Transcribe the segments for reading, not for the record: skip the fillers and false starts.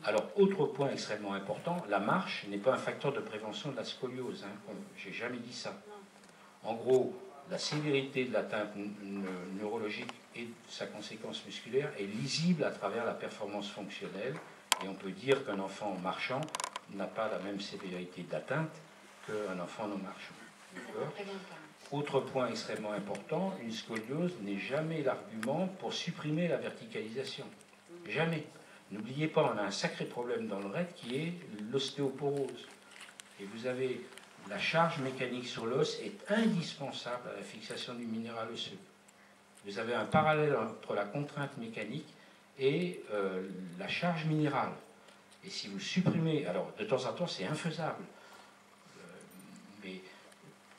Alors, autre point extrêmement important, la marche n'est pas un facteur de prévention de la scoliose. Hein. J'ai jamais dit ça. En gros, la sévérité de l'atteinte neurologique et sa conséquence musculaire est lisible à travers la performance fonctionnelle. Et on peut dire qu'un enfant marchant n'a pas la même sévérité d'atteinte qu'un enfant non marchant. Autre point extrêmement important, une scoliose n'est jamais l'argument pour supprimer la verticalisation. Jamais. N'oubliez pas, on a un sacré problème dans le RED qui est l'ostéoporose. Et vous avez la charge mécanique sur l'os est indispensable à la fixation du minéral osseux. Vous avez un parallèle entre la contrainte mécanique et la charge minérale. Et si vous supprimez, alors de temps en temps c'est infaisable, mais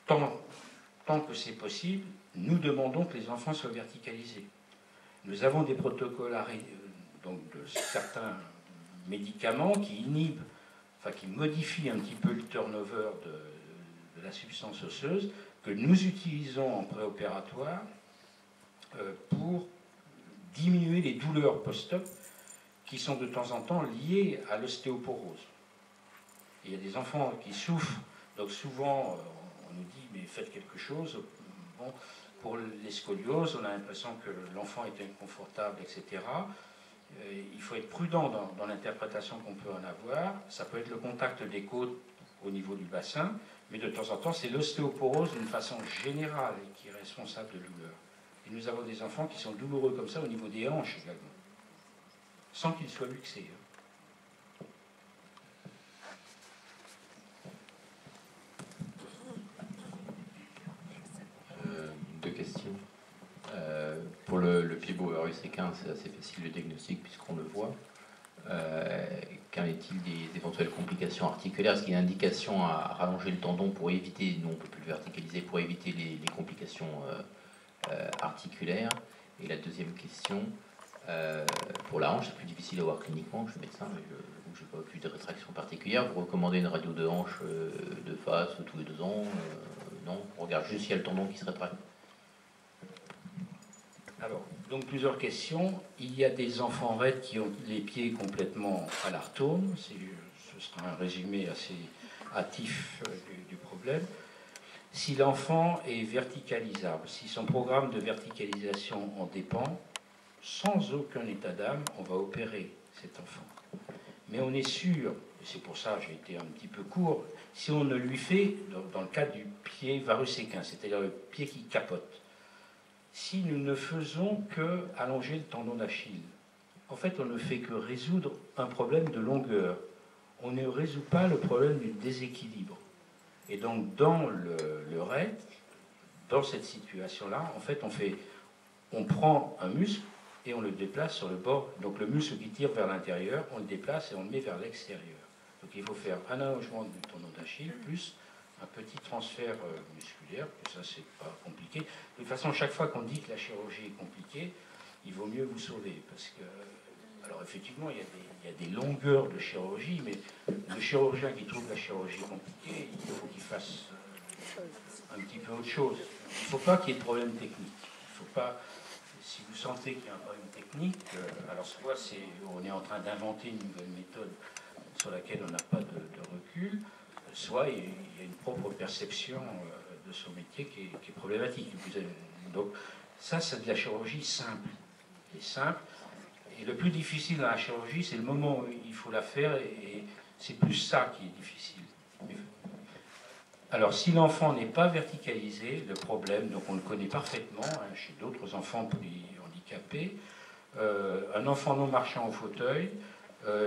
tant que c'est possible, nous demandons que les enfants soient verticalisés. Nous avons des protocoles donc de certains médicaments qui inhibent, enfin qui modifient un petit peu le turnover de la substance osseuse, que nous utilisons en préopératoire pour diminuer les douleurs post-op qui sont de temps en temps liées à l'ostéoporose. Il y a des enfants qui souffrent, donc souvent on nous dit mais faites quelque chose. Bon, pour les scolioses, on a l'impression que l'enfant est inconfortable, etc. Il faut être prudent dans l'interprétation qu'on peut en avoir. Ça peut être le contact des côtes au niveau du bassin, mais de temps en temps, c'est l'ostéoporose d'une façon générale qui est responsable de douleur. Et nous avons des enfants qui sont douloureux comme ça au niveau des hanches également, sans qu'ils soient luxés. Deux questions. Pour le pied bourru séquin, c'est assez facile le diagnostic puisqu'on le voit. Qu'en est-il des éventuelles complications articulaires? Est-ce qu'il y a une indication à rallonger le tendon pour éviter, nous on ne peut plus le verticaliser, pour éviter les complications articulaires? Et la deuxième question, pour la hanche, c'est plus difficile à voir cliniquement, je suis médecin, mais je n'ai pas eu de rétraction particulière. Vous recommandez une radio de hanche de face tous les 2 ans? Non, on regarde juste s'il y a le tendon qui se rétracte. Alors, donc plusieurs questions. Il y a des enfants RED qui ont les pieds complètement à l'arthrome. Ce sera un résumé assez hâtif du problème. Si l'enfant est verticalisable, si son programme de verticalisation en dépend, sans aucun état d'âme, on va opérer cet enfant. Mais on est sûr, et c'est pour ça que j'ai été un petit peu court, si on ne lui fait, dans le cas du pied varus-séquin, c'est-à-dire le pied qui capote, si nous ne faisons que allonger le tendon d'Achille, en fait, on ne fait que résoudre un problème de longueur. On ne résout pas le problème du déséquilibre. Et donc, dans le RED, dans cette situation-là, en fait, on prend un muscle et on le déplace sur le bord. Donc, le muscle qui tire vers l'intérieur, on le déplace et on le met vers l'extérieur. Donc, il faut faire un allongement du tendon d'Achille plus un petit transfert musculaire, que ça, c'est pas compliqué. De toute façon, chaque fois qu'on dit que la chirurgie est compliquée, il vaut mieux vous sauver. Parce que, alors effectivement, il y a des longueurs de chirurgie, mais le chirurgien qui trouve la chirurgie compliquée, il faut qu'il fasse un petit peu autre chose. Il ne faut pas qu'il y ait de problème technique. Il faut pas, si vous sentez qu'il y a un problème technique, alors soit on est en train d'inventer une nouvelle méthode sur laquelle on n'a pas de recul, soit il y a une propre perception de son métier qui est problématique. Donc ça, c'est de la chirurgie simple. C'est simple. Et le plus difficile dans la chirurgie, c'est le moment où il faut la faire, et c'est plus ça qui est difficile. Alors, si l'enfant n'est pas verticalisé, le problème, donc on le connaît parfaitement, hein, chez d'autres enfants handicapés, un enfant non marchant au fauteuil,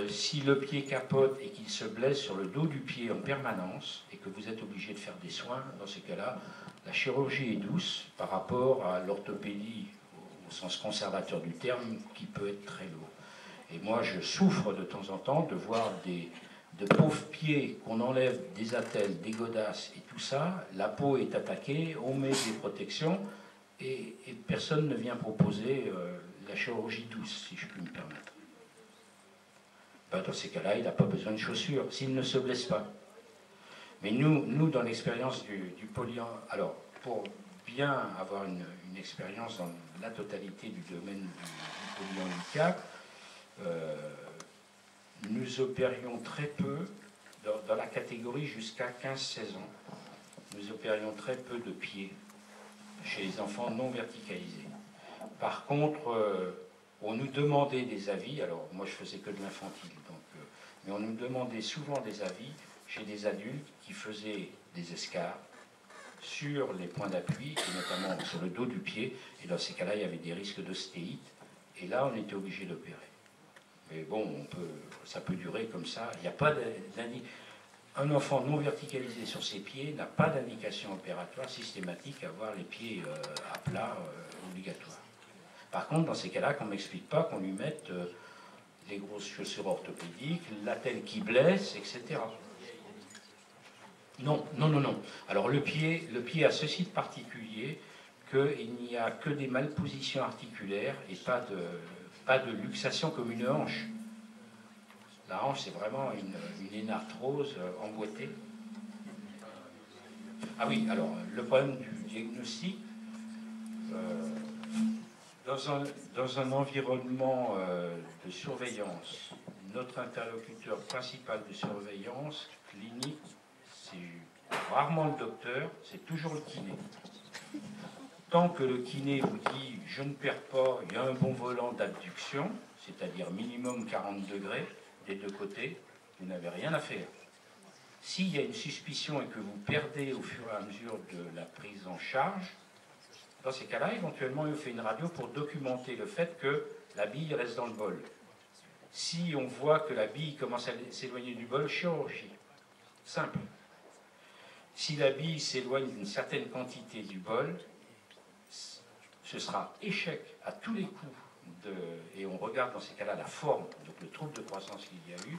si le pied capote et qu'il se blesse sur le dos du pied en permanence, et que vous êtes obligé de faire des soins, dans ces cas-là, la chirurgie est douce par rapport à l'orthopédie, au sens conservateur du terme, qui peut être très lourd. Et moi, je souffre de temps en temps de voir de pauvres pieds qu'on enlève des attelles, des godasses et tout ça, la peau est attaquée, on met des protections, et personne ne vient proposer la chirurgie douce, si je puis me permettre. Ben, dans ces cas-là, il n'a pas besoin de chaussures, s'il ne se blesse pas. Mais nous dans l'expérience du polyhandicap, alors, pour bien avoir une expérience dans la totalité du domaine du polyhandicap, nous opérions très peu dans la catégorie jusqu'à 15-16 ans. Nous opérions très peu de pieds chez les enfants non verticalisés. Par contre, on nous demandait des avis, alors moi je faisais que de l'infantile, mais on nous demandait souvent des avis chez des adultes qui faisaient des escarres sur les points d'appui, et notamment sur le dos du pied, et dans ces cas-là, il y avait des risques d'ostéite, et là, on était obligé d'opérer. Mais bon, ça peut durer comme ça. Il n'y a pas un enfant non verticalisé sur ses pieds n'a pas d'indication opératoire systématique à avoir les pieds à plat obligatoire. Par contre, dans ces cas-là, qu'on ne m'explique pas qu'on lui mette des grosses chaussures orthopédiques, l'attelle qui blesse, etc. Non, non, non, non. Alors le pied a ceci de particulier qu'il n'y a que des malpositions articulaires et pas de luxation comme une hanche. La hanche, c'est vraiment une énarthrose emboîtée. Ah oui, alors le problème du diagnostic, dans un environnement de surveillance, notre interlocuteur principal de surveillance clinique, c'est rarement le docteur, c'est toujours le kiné. Tant que le kiné vous dit « je ne perds pas, il y a un bon volant d'abduction », c'est-à-dire minimum 40 degrés des deux côtés, vous n'avez rien à faire. S'il y a une suspicion et que vous perdez au fur et à mesure de la prise en charge, dans ces cas-là, éventuellement, il fait une radio pour documenter le fait que la bille reste dans le bol. Si on voit que la bille commence à s'éloigner du bol, chirurgie. Simple. Si la bille s'éloigne d'une certaine quantité du bol, ce sera échec à tous les coups. Et on regarde dans ces cas-là la forme, donc le trouble de croissance qu'il y a eu.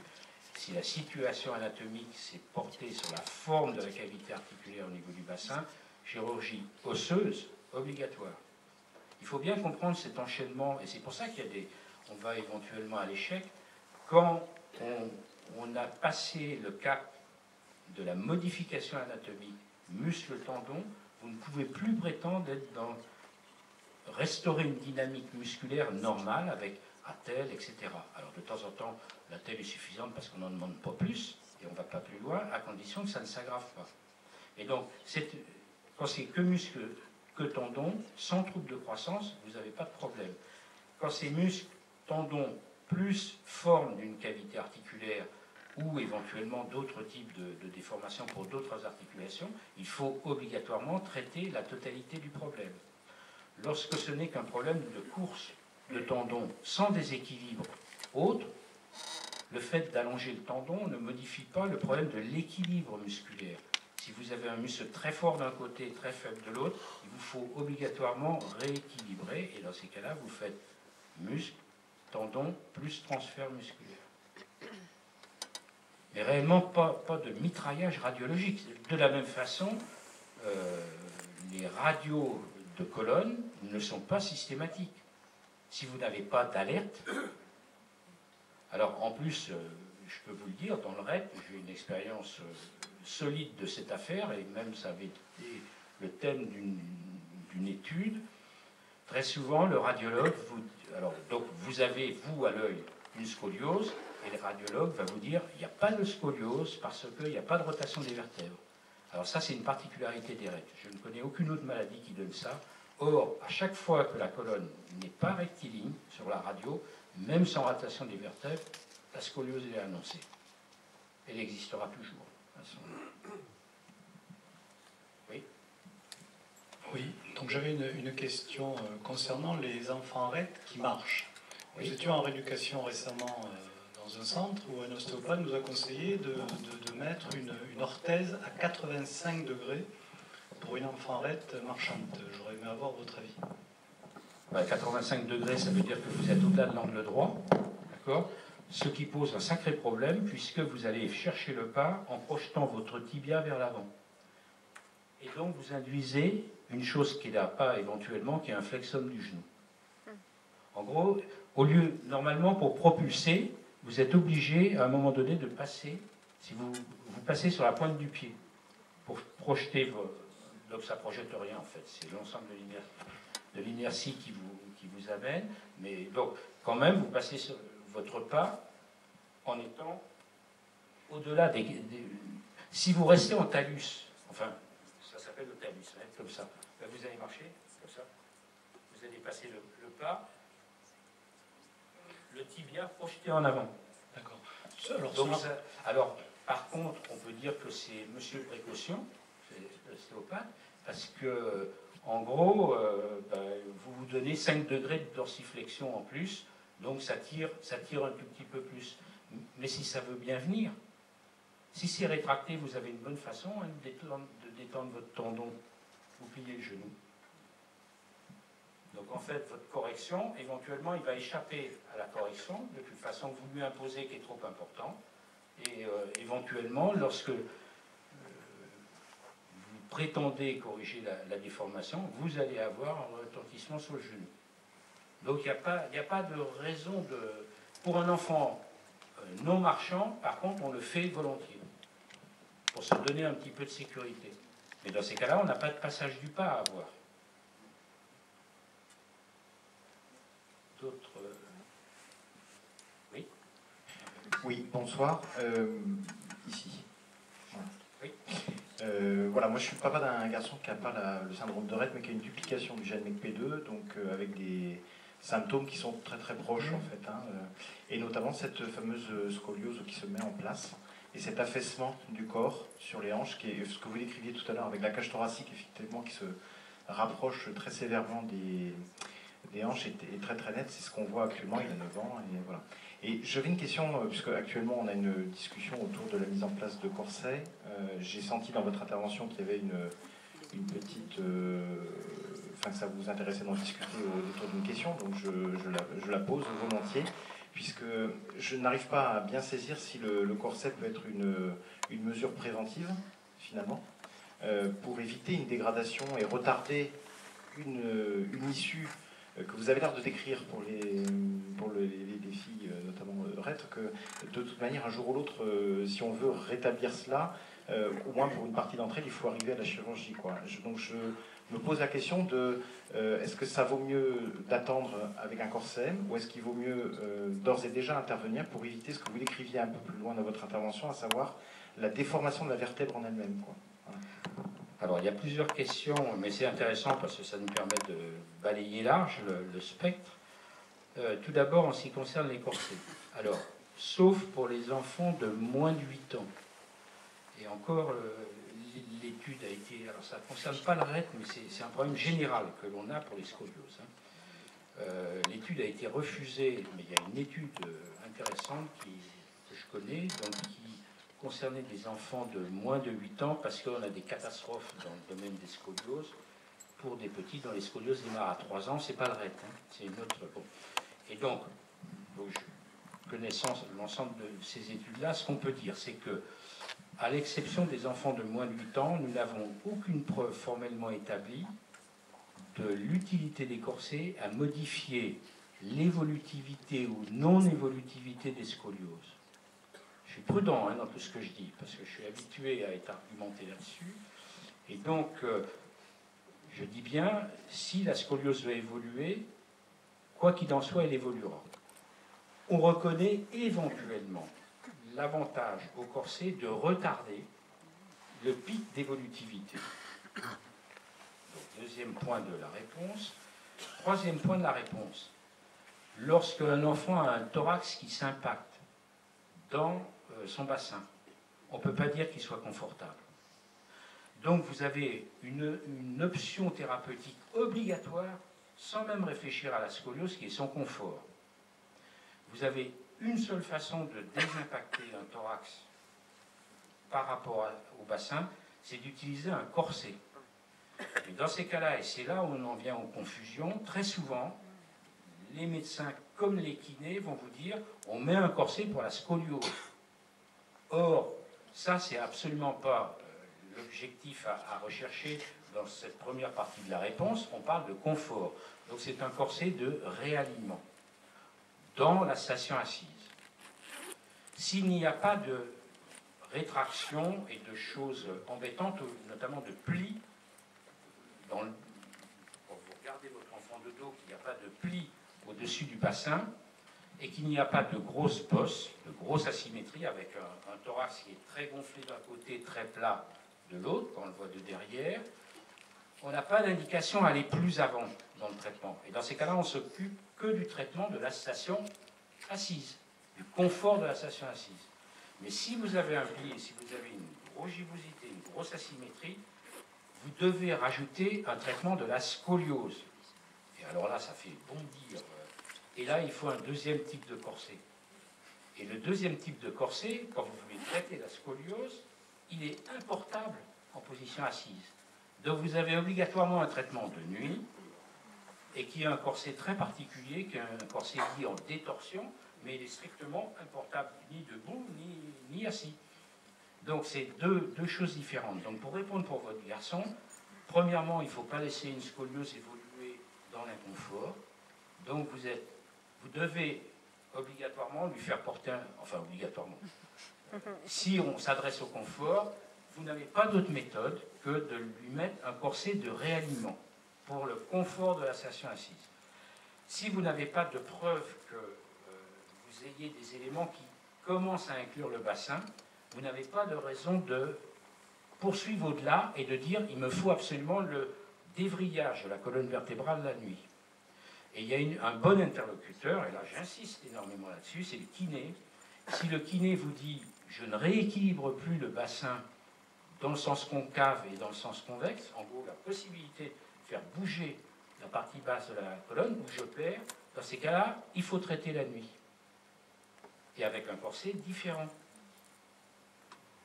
Si la situation anatomique s'est portée sur la forme de la cavité articulaire au niveau du bassin, chirurgie osseuse obligatoire. Il faut bien comprendre cet enchaînement, et c'est pour ça on va éventuellement à l'échec, quand on a passé le cap de la modification anatomique muscle-tendon, vous ne pouvez plus prétendre restaurer une dynamique musculaire normale avec attelle, etc. Alors de temps en temps, l'attelle est suffisante parce qu'on n'en demande pas plus, et on ne va pas plus loin, à condition que ça ne s'aggrave pas. Et donc, quand c'est que muscle, que tendon, sans trouble de croissance, vous n'avez pas de problème. Quand c'est muscle, tendon, plus forme d'une cavité articulaire, ou éventuellement d'autres types de déformations pour d'autres articulations, il faut obligatoirement traiter la totalité du problème. Lorsque ce n'est qu'un problème de course de tendon sans déséquilibre autre, le fait d'allonger le tendon ne modifie pas le problème de l'équilibre musculaire. Si vous avez un muscle très fort d'un côté et très faible de l'autre, il vous faut obligatoirement rééquilibrer, et dans ces cas-là, vous faites muscle, tendon, plus transfert musculaire. Mais réellement, pas de mitraillage radiologique. De la même façon, les radios de colonne ne sont pas systématiques. Si vous n'avez pas d'alerte, alors en plus, je peux vous le dire, dans le REP, j'ai une expérience solide de cette affaire, et même ça avait été le thème d'une étude. Très souvent, le radiologue donc vous avez, vous, à l'œil, une scoliose, et le radiologue va vous dire il n'y a pas de scoliose parce qu'il n'y a pas de rotation des vertèbres. Alors ça, c'est une particularité des REP. Je ne connais aucune autre maladie qui donne ça. Or, à chaque fois que la colonne n'est pas rectiligne sur la radio, même sans rotation des vertèbres, la scoliose est annoncée. Elle existera toujours. Oui. Oui, donc j'avais une question concernant les enfants RET qui marchent. Oui. Nous étions en rééducation récemment dans un centre où un ostéopathe nous a conseillé de mettre une orthèse à 85 degrés pour une enfant RET marchante. J'aurais aimé avoir votre avis. 85 degrés, ça veut dire que vous êtes au-delà de l'angle droit, d'accord ? Ce qui pose un sacré problème, puisque vous allez chercher le pas en projetant votre tibia vers l'avant. Et donc vous induisez une chose qui n'a pas éventuellement, qui est un flexum du genou. En gros, au lieu, normalement, pour propulser, vous êtes obligé, à un moment donné, de passer, si vous passez sur la pointe du pied, pour projeter, donc ça ne projette rien en fait, c'est l'ensemble de l'inertie qui vous amène, mais donc, quand même, vous passez sur votre pas, en étant au-delà si vous restez en talus, enfin, ça s'appelle le talus, hein, comme ça, ben vous allez marcher, comme ça, vous allez passer le pas, le tibia projeté en avant. D'accord. Alors, par contre, on peut dire que c'est monsieur précaution, c'est l'ostéopathe, parce que, en gros, vous vous donnez 5 degrés de dorsiflexion en plus, donc ça tire un tout petit peu plus. Mais si ça veut bien venir, si c'est rétracté, vous avez une bonne façon hein, de détendre votre tendon. Vous pliez le genou. Donc en fait, votre correction, éventuellement, il va échapper à la correction de toute façon que vous lui imposez qui est trop important. Et éventuellement, lorsque vous prétendez corriger la déformation, vous allez avoir un retentissement sur le genou. Donc il n'y a pas de raison pour un enfant non marchand, par contre, on le fait volontiers, pour se donner un petit peu de sécurité. Mais dans ces cas-là, on n'a pas de passage du pas à avoir. D'autres... Oui. Oui, bonsoir. Ici. Voilà. Oui. Voilà, moi je suis papa d'un garçon qui n'a pas le syndrome de Rett, mais qui a une duplication du gène MECP2, donc avec des symptômes qui sont très très proches en fait, hein, et notamment cette fameuse scoliose qui se met en place, et cet affaissement du corps sur les hanches, qui est ce que vous décriviez tout à l'heure avec la cage thoracique, effectivement, qui se rapproche très sévèrement des hanches est très très net, c'est ce qu'on voit actuellement, il a 9 ans, et voilà. Et j'avais une question, puisque actuellement on a une discussion autour de la mise en place de corsets. J'ai senti dans votre intervention qu'il y avait une petite... Enfin, que ça vous intéressait d'en discuter autour d'une question, donc je la pose volontiers, puisque je n'arrive pas à bien saisir si le corset peut être une mesure préventive, finalement, pour éviter une dégradation et retarder une issue que vous avez l'air de décrire pour les filles, notamment Rett, que de toute manière, un jour ou l'autre, si on veut rétablir cela, au moins pour une partie d'entre elles, il faut arriver à la chirurgie, quoi. Donc je me pose la question de est-ce que ça vaut mieux d'attendre avec un corset, ou est-ce qu'il vaut mieux d'ores et déjà intervenir pour éviter ce que vous décriviez un peu plus loin dans votre intervention, à savoir la déformation de la vertèbre en elle-même, quoi. Voilà. Alors, il y a plusieurs questions, mais c'est intéressant parce que ça nous permet de balayer large le spectre. Tout d'abord, en ce qui concerne les corsets. Alors, sauf pour les enfants de moins de 8 ans. Et encore, l'étude a été... Alors, ça ne concerne pas le Rett, mais c'est un problème général que l'on a pour les scolioses. Hein. L'étude a été refusée, mais il y a une étude intéressante que je connais, donc qui concernait des enfants de moins de 8 ans, parce qu'on a des catastrophes dans le domaine des scolioses pour des petits dont les scolioses démarrent à 3 ans. C'est pas le Rett, hein, c'est une autre... Bon. Et donc connaissant l'ensemble de ces études-là, ce qu'on peut dire, c'est que, à l'exception des enfants de moins de 8 ans, nous n'avons aucune preuve formellement établie de l'utilité des corsets à modifier l'évolutivité ou non-évolutivité des scolioses. Je suis prudent hein, dans tout ce que je dis, parce que je suis habitué à être argumenté là-dessus. Et donc, je dis bien, si la scoliose veut évoluer, quoi qu'il en soit, elle évoluera. On reconnaît éventuellement l'avantage au corset de retarder le pic d'évolutivité. Donc, deuxième point de la réponse. Troisième point de la réponse. Lorsque un enfant a un thorax qui s'impacte dans son bassin, on ne peut pas dire qu'il soit confortable. Donc vous avez une option thérapeutique obligatoire sans même réfléchir à la scoliose qui est son confort. Vous avez une seule façon de désimpacter un thorax par rapport au bassin, c'est d'utiliser un corset. Et dans ces cas-là, et c'est là où on en vient aux confusions, très souvent, les médecins comme les kinés vont vous dire on met un corset pour la scoliose. Or, ça, c'est absolument pas l'objectif à rechercher dans cette première partie de la réponse. On parle de confort. Donc, c'est un corset de réalignement dans la station assise. S'il n'y a pas de rétraction et de choses embêtantes, notamment de plis, quand vous regardez votre enfant de dos, qu'il n'y a pas de plis au-dessus du bassin, et qu'il n'y a pas de grosse bosse, de grosse asymétrie avec un thorax qui est très gonflé d'un côté, très plat de l'autre, quand on le voit de derrière, on n'a pas d'indication à aller plus avant dans le traitement. Et dans ces cas-là, on s'occupe que du traitement de la station assise, du confort de la station assise. Mais si vous avez un pli, si vous avez une grosse gibbosité, une grosse asymétrie, vous devez rajouter un traitement de la scoliose. Et alors là, ça fait bondir. Et là, il faut un deuxième type de corset. Et le deuxième type de corset, quand vous voulez traiter la scoliose, il est importable en position assise. Donc vous avez obligatoirement un traitement de nuit, et qui est un corset très particulier, qui est un corset dit en détorsion, mais il est strictement importable, ni debout, ni assis. Donc c'est deux choses différentes. Donc pour répondre pour votre garçon, premièrement, il ne faut pas laisser une scoliose évoluer dans l'inconfort. Donc vous devez obligatoirement lui faire porter enfin obligatoirement. Si on s'adresse au confort, vous n'avez pas d'autre méthode que de lui mettre un corset de réalignement pour le confort de la station assise. Si vous n'avez pas de preuve que vous ayez des éléments qui commencent à inclure le bassin, vous n'avez pas de raison de poursuivre au-delà et de dire il me faut absolument le dévrillage de la colonne vertébrale la nuit. Et il y a un bon interlocuteur, et là j'insiste énormément là-dessus, c'est le kiné. Si le kiné vous dit je ne rééquilibre plus le bassin dans le sens concave et dans le sens convexe, en gros la possibilité de faire bouger la partie basse de la colonne, où je perds, dans ces cas-là, il faut traiter la nuit. Et avec un corset différent.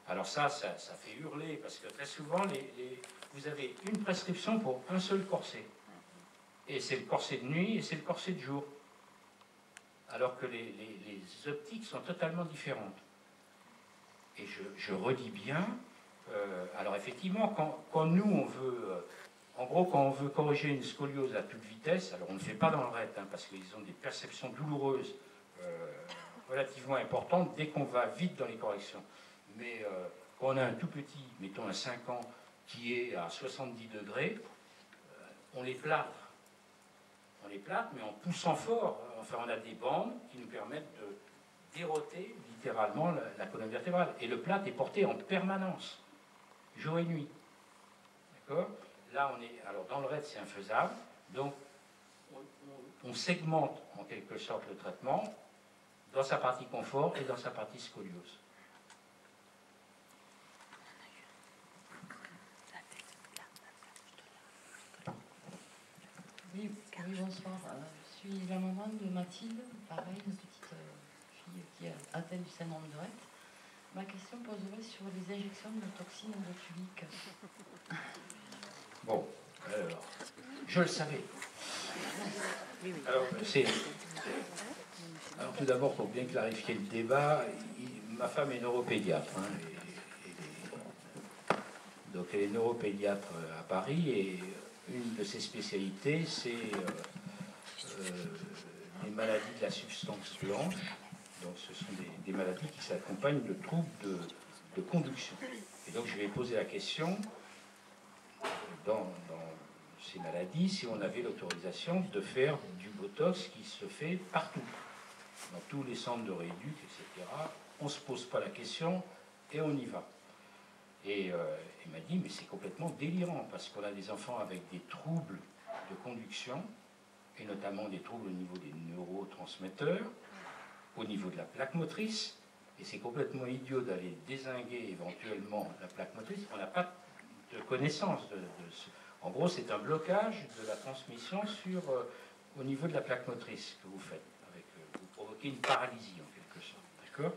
Alors ça fait hurler, parce que très souvent, vous avez une prescription pour un seul corset. Et c'est le corset de nuit et c'est le corset de jour. Alors que les optiques sont totalement différentes. Et je redis bien, alors effectivement, quand nous on veut, en gros quand on veut corriger une scoliose à toute vitesse, alors on ne le fait pas dans le RET, hein, parce qu'ils ont des perceptions douloureuses relativement importantes dès qu'on va vite dans les corrections. Mais quand on a un tout petit, mettons un 5 ans, qui est à 70 degrés, on les plâtre. On les plâtre, mais en poussant fort. Enfin, on a des bandes qui nous permettent de déroter littéralement la colonne vertébrale. Et le plâtre est porté en permanence, jour et nuit. D'accord ? Là, on est. Alors, dans le RED, c'est infaisable. Donc, on segmente en quelque sorte le traitement dans sa partie confort et dans sa partie scoliose. Oui, bonsoir. Je suis la maman de Mathilde, pareil, une petite fille qui est atteinte du syndrome de Rett. Ma question poserait sur les injections de toxines botuliques. Bon, alors, je le savais. Alors tout d'abord, pour bien clarifier le débat, ma femme est neuropédiatre. Donc elle est neuropédiatre à Paris et une de ses spécialités, c'est les maladies de la substance blanche. Donc ce sont des maladies qui s'accompagnent de troubles de conduction. Et donc je vais poser la question, dans ces maladies, si on avait l'autorisation de faire du Botox qui se fait partout, dans tous les centres de rééduc, etc. On ne se pose pas la question et on y va. Et il m'a dit, mais c'est complètement délirant, parce qu'on a des enfants avec des troubles de conduction, et notamment des troubles au niveau des neurotransmetteurs, au niveau de la plaque motrice, et c'est complètement idiot d'aller dézinguer éventuellement la plaque motrice. On n'a pas de connaissance de ce... En gros, c'est un blocage de la transmission au niveau de la plaque motrice que vous faites. Vous provoquez une paralysie, en quelque sorte. D'accord ?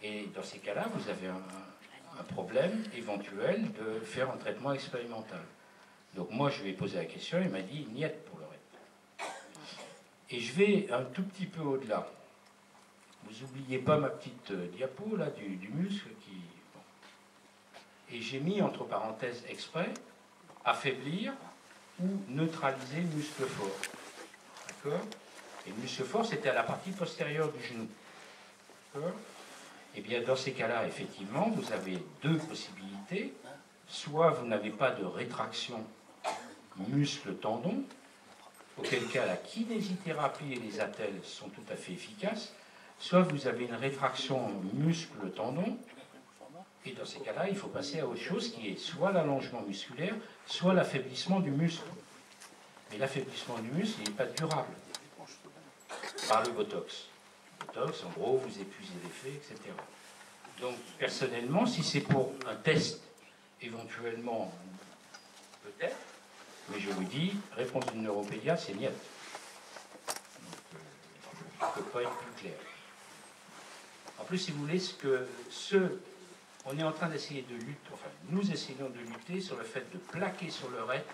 Et dans ces cas-là, vous avez un problème éventuel de faire un traitement expérimental. Donc moi, je lui ai posé la question, il m'a dit, niet pour le RET. Et je vais un tout petit peu au-delà. Vous n'oubliez pas ma petite diapo, là, du muscle qui... Bon. Et j'ai mis, entre parenthèses, exprès, affaiblir ou neutraliser le muscle fort. D'accord ? Et le muscle fort, c'était à la partie postérieure du genou. D'accord ? Eh bien, dans ces cas-là, effectivement, vous avez deux possibilités. Soit vous n'avez pas de rétraction muscle-tendon, auquel cas la kinésithérapie et les attelles sont tout à fait efficaces, soit vous avez une rétraction muscle-tendon, et dans ces cas-là, il faut passer à autre chose qui est soit l'allongement musculaire, soit l'affaiblissement du muscle. Mais l'affaiblissement du muscle, il n'est pas durable par le Botox. Le Botox, en gros, vous épuisez l'effet, etc. Donc, personnellement, si c'est pour un test, éventuellement, peut-être, mais je vous dis, réponse d'une neuropédiatre, c'est niet. Je ne peux pas être plus clair. En plus, si vous voulez, on est en train d'essayer de lutter, enfin, nous essayons de lutter sur le fait de plaquer sur le RET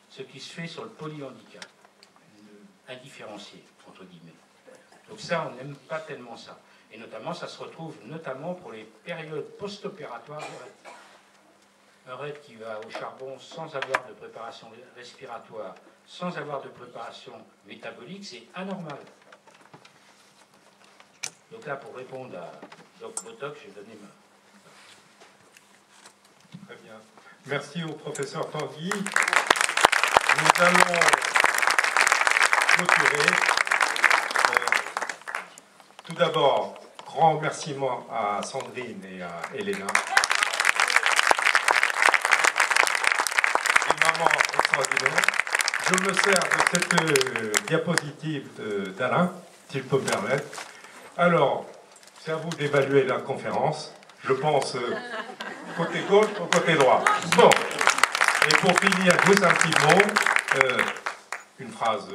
ce qui se fait sur le polyhandicap, indifférencié, entre guillemets. Donc ça, on n'aime pas tellement ça. Et notamment, ça se retrouve notamment pour les périodes post-opératoires du RET. Un RET qui va au charbon sans avoir de préparation respiratoire, sans avoir de préparation métabolique, c'est anormal. Donc là, pour répondre à Doc Botox, je vais donner ma... Très bien. Merci au professeur Tanguy. Nous allons clôturer. Tout d'abord, grand remerciement à Sandrine et à Elena. Des mamans extraordinaires. Je me sers de cette diapositive d'Alain, si je peux me permettre. Alors, c'est à vous d'évaluer la conférence. Je pense côté gauche ou côté droit. Bon. Et pour finir, juste un petit mot, une phrase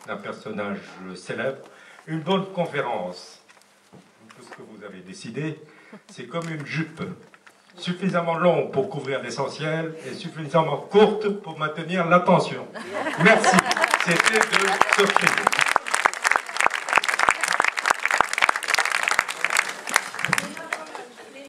d'un personnage célèbre. Une bonne conférence, tout ce que vous avez décidé, c'est comme une jupe, suffisamment longue pour couvrir l'essentiel et suffisamment courte pour maintenir l'attention. Merci. C'était de Sophie.